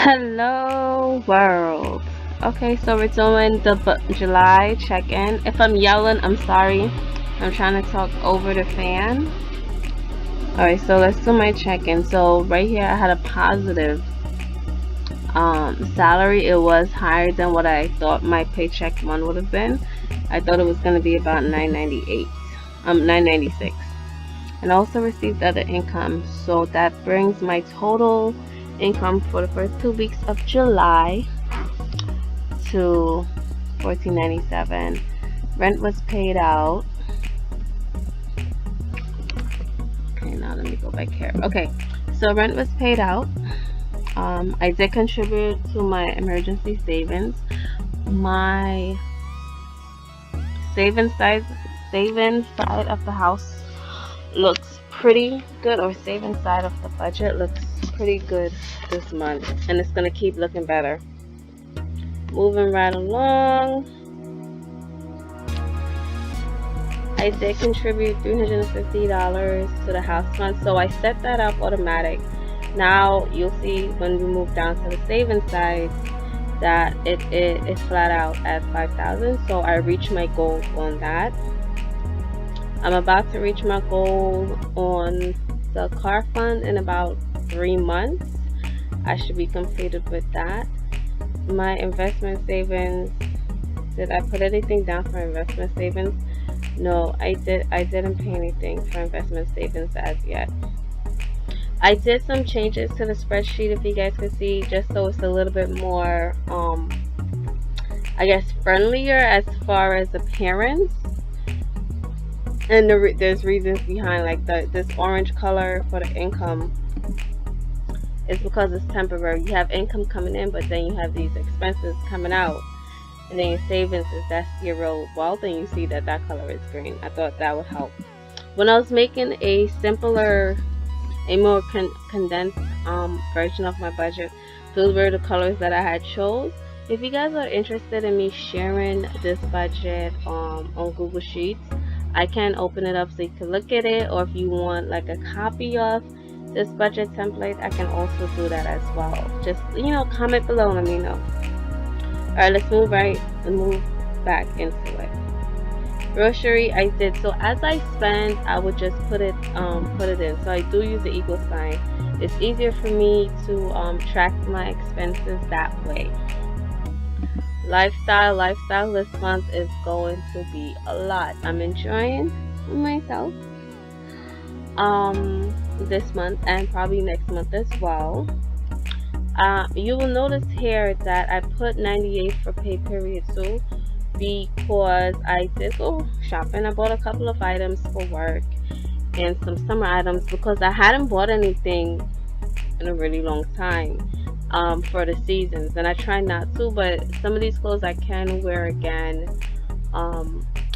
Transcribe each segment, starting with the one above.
Hello world. Okay, so we're doing the July check-in. If I'm yelling, I'm sorry. I'm trying to talk over the fan. Alright, so let's do my check-in. So right here I had a positive salary. It was higher than what I thought my paycheck one would have been. I thought it was gonna be about 998. 996. And I also received other income. So that brings my total income for the first 2 weeks of July to $14.97. Rent was paid out. Okay, now let me go back here. Okay, so rent was paid out. I did contribute to my emergency savings. My savings side of the house looks pretty good, or savings side of the budget looks pretty good this month, and it's gonna keep looking better. Moving right along, I did contribute $350 to the house fund, so I set that up automatic. Now you'll see when we move down to the savings side that it is flat out at $5,000. So I reached my goal on that. I'm about to reach my goal on the car fund in about 3 months. I should be completed with that. My investment savings, did I put anything down for investment savings? No, I didn't pay anything for investment savings as yet. I did some changes to the spreadsheet, if you guys can see, just so it's a little bit more I guess friendlier as far as appearance. And there's reasons behind, like this orange color for the income is because it's temporary. You have income coming in, but then you have these expenses coming out, and then your savings is that's your real wealth, and you see that color is green. I thought that would help. When I was making a simpler, a more condensed version of my budget, those were the colors that I had chose. If you guys are interested in me sharing this budget on Google Sheets, I can open it up so you can look at it, or if you want like a copy of this budget template, I can also do that as well. Just, comment below, let me know. Alright, let's move back into it. Grocery, I did, so as I spend, I would just put it in. So I do use the equal sign. It's easier for me to track my expenses that way. Lifestyle this month is going to be a lot. I'm enjoying myself this month and probably next month as well. You will notice here that I put 98 for pay period 2 because I did go shopping. I bought a couple of items for work and some summer items because I hadn't bought anything in a really long time for the seasons, and I try not to, but some of these clothes I can wear again,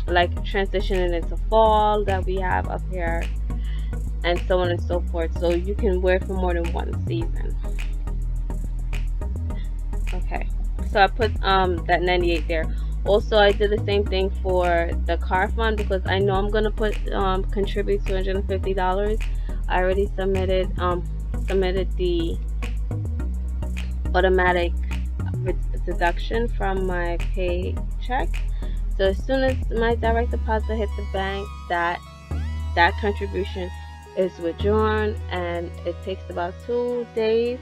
like transitioning into fall that we have up here, and so on and so forth, so you can wear for more than one season. Okay, so I put that 98 there. Also, I did the same thing for the car fund because I know I'm gonna contribute $250. I already submitted the automatic deduction from my paycheck. So as soon as my direct deposit hits the bank, that contribution is withdrawn, and it takes about 2 days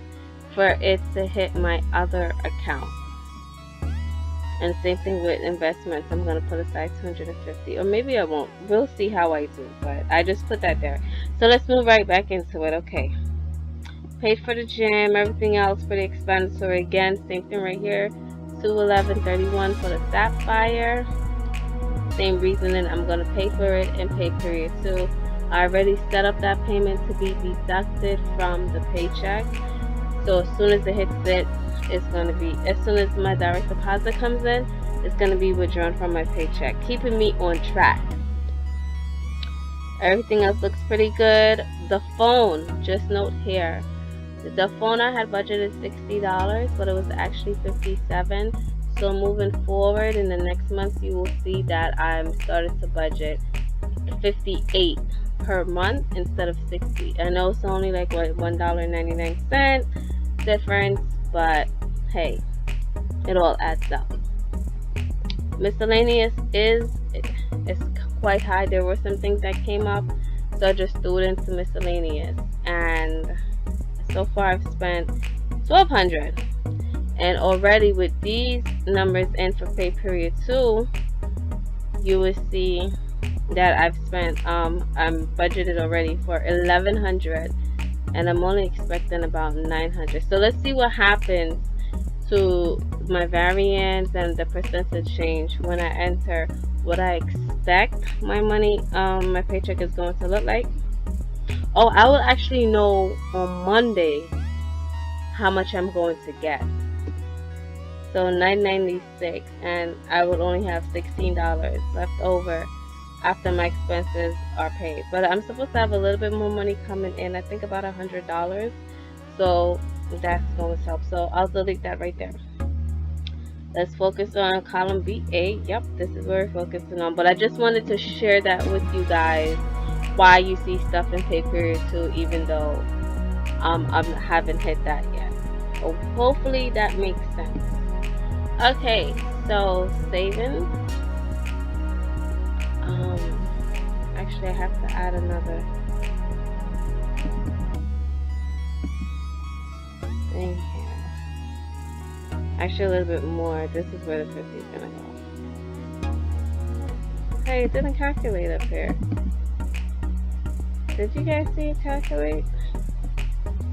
for it to hit my other account. And same thing with investments. I'm gonna put aside $250, or maybe I won't. We'll see how I do, but I just put that there. So let's move right back into it. Okay, paid for the gym, everything else for the expenditure. Again, same thing right here, $211.31 for the Sapphire. Same reasoning. I'm gonna pay for it in pay period 2. I already set up that payment to be deducted from the paycheck. So as soon as it hits it, it's going to be, as soon as my direct deposit comes in, it's going to be withdrawn from my paycheck, keeping me on track. Everything else looks pretty good. The phone, just note here, the phone I had budgeted $60, but it was actually $57. So moving forward in the next month, you will see that I'm started to budget $58 per month instead of $60. I know it's only like what, $1.99 difference, but hey, it all adds up. Miscellaneous is quite high. There were some things that came up, so I just threw it into miscellaneous, and so far I've spent $1,200. And already with these numbers in for pay period 2, you will see that I've spent I'm budgeted already for $1,100, and I'm only expecting about $900. So let's see what happens to my variance and the percentage change when I enter what I expect my money, my paycheck is going to look like. Oh, I will actually know on Monday how much I'm going to get. So $9.96, and I would only have $16 left over after my expenses are paid. But I'm supposed to have a little bit more money coming in, I think about $100. So that's going to help. So I'll delete that right there. Let's focus on column B8. Yep, this is where we're focusing on. But I just wanted to share that with you guys, why you see stuff in pay period 2, even though I haven't hit that yet. So hopefully that makes sense. Okay, so savings. Actually, I have to add another thing here. Actually, a little bit more. This is where the 50 is gonna go. Hey, it didn't calculate up here. Did you guys see it calculate?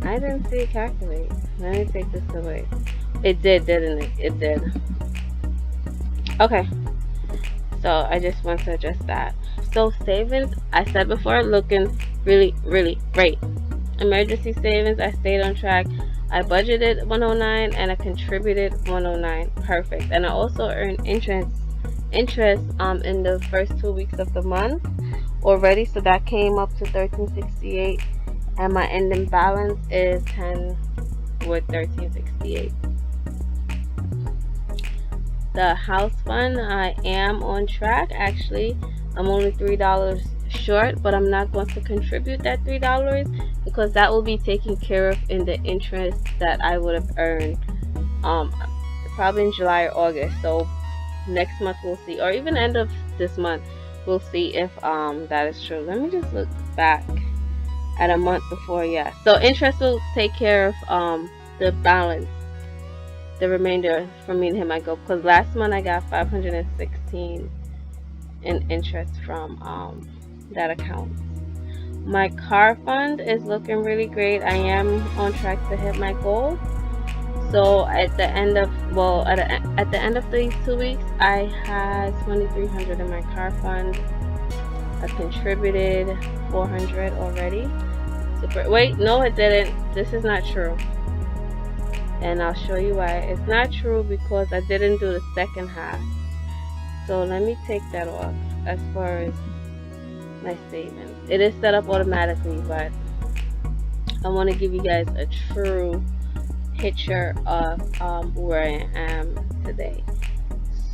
I didn't see it calculate. Let me take this away. It did, didn't it? It did. Okay. So I just want to adjust that. So savings, I said before, looking really, really great. Emergency savings, I stayed on track. I budgeted $109 and I contributed $109. Perfect. And I also earned interest in the first 2 weeks of the month already. So that came up to $13.68. And my ending balance is $10 with $13.68. The house fund, I am on track. Actually, I'm only $3 short, but I'm not going to contribute that $3 because that will be taken care of in the interest that I would have earned probably in July or August. So next month we'll see, or even end of this month we'll see if that is true. Let me just look back at a month before. Yeah, so interest will take care of the balance, the remainder from me and him. I go, because last month I got $516 in interest from that account. My car fund is looking really great. I am on track to hit my goal. So at the end of at the end of these 2 weeks, I had $2,300 in my car fund. I contributed $400 already. Super. Wait, no, it didn't. This is not true. And I'll show you why. It's not true because I didn't do the second half. So let me take that off as far as my savings. It is set up automatically, but I want to give you guys a true picture of where I am today.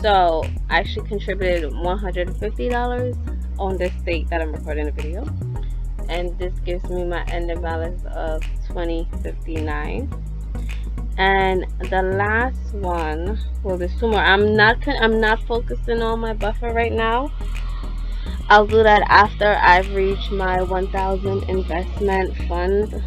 So I actually contributed $150 on this date that I'm recording the video, and this gives me my ending balance of $20.59. And the last one, well, there's 2 more. I'm not focusing on my buffer right now. I'll do that after I've reached my 1,000 investment fund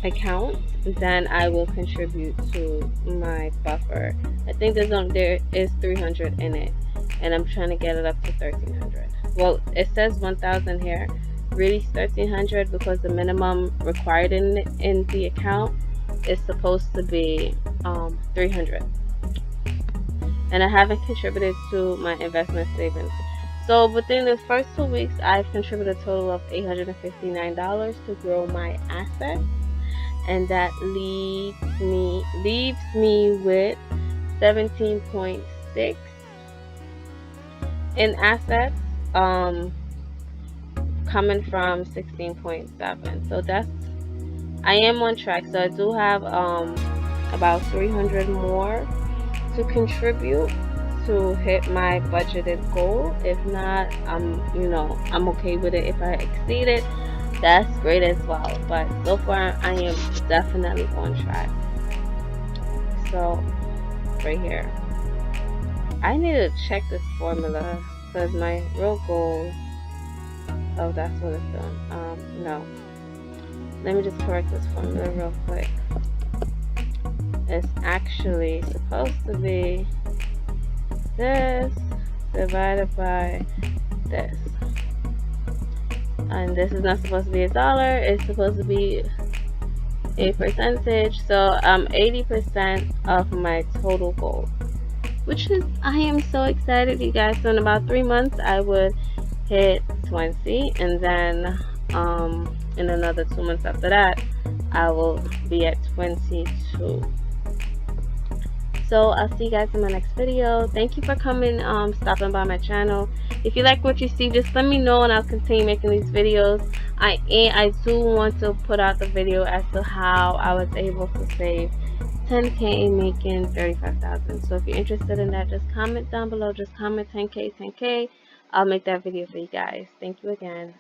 account. Then I will contribute to my buffer. I think there is 300 in it, and I'm trying to get it up to 1,300. Well, it says 1,000 here. Really 1,300 because the minimum required in the account is supposed to be 300, and I haven't contributed to my investment savings. So within the first 2 weeks, I've contributed a total of $859 to grow my assets, and that leaves me with 17.6 in assets. Coming from 16.7. So I am on track. So I do have about 300 more to contribute to hit my budgeted goal. If not, I'm okay with it. If I exceed it, that's great as well. But so far, I am definitely on track. So, right here, I need to check this formula because my real goal. Oh, that's what it's doing. No. Let me just correct this formula real quick. It's actually supposed to be this divided by this. And this is not supposed to be $1. It's supposed to be a percentage. So 80% of my total goal, which is, I am so excited, you guys. So in about 3 months, I would hit 20, and then in another 2 months after that, I will be at 22. So I'll see you guys in my next video. Thank you for coming, stopping by my channel. If you like what you see, just let me know and I'll continue making these videos. I do want to put out the video as to how I was able to save 10K making 35,000. So if you're interested in that, just comment down below. Just comment 10K, 10K. I'll make that video for you guys. Thank you again.